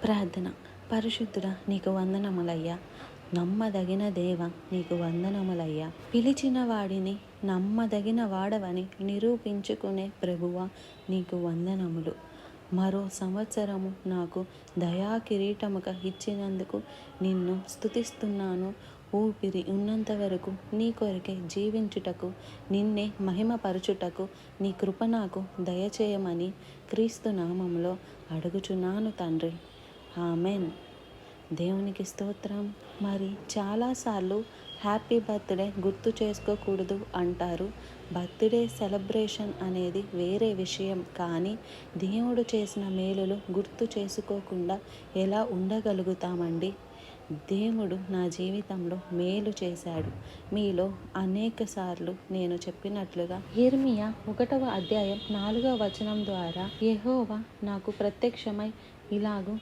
ప్రార్థన. పరిశుద్ధుడా నీకు వందనములయ్యా, నమ్మదగిన దేవ నీకు వందనములయ్యా. పిలిచిన వాడిని నమ్మదగిన వాడవని నిరూపించుకునే ప్రభువా నీకు వందనములు. మరో సంవత్సరము నాకు దయా కిరీటముగా ఇచ్చినందుకు నిన్ను స్తుతిస్తున్నాను. ఊపిరి ఉన్నంత వరకు నీ కొరకే జీవించుటకు, నిన్నే మహిమపరచుటకు నీ కృప నాకు దయచేయమని క్రీస్తు నామములో అడుగుచున్నాను తండ్రి. ఆమెన్. దేవునికి స్తోత్రం. మరి చాలాసార్లు హ్యాపీ బర్త్డే గుర్తు చేసుకోకూడదు అంటారు. బర్త్డే సెలబ్రేషన్ అనేది వేరే విషయం, కానీ దేవుడు చేసిన మేలులు గుర్తు చేసుకోకుండా ఎలా ఉండగలుగుతామండి? దేవుడు నా జీవితంలో మేలు చేశాడు. మీలో అనేక సార్లు నేను చెప్పినట్లుగా యిర్మీయా 1వ అధ్యాయం 4వ వచనం ద్వారా యెహోవా నాకు ప్రత్యక్షమై ఇలాగూ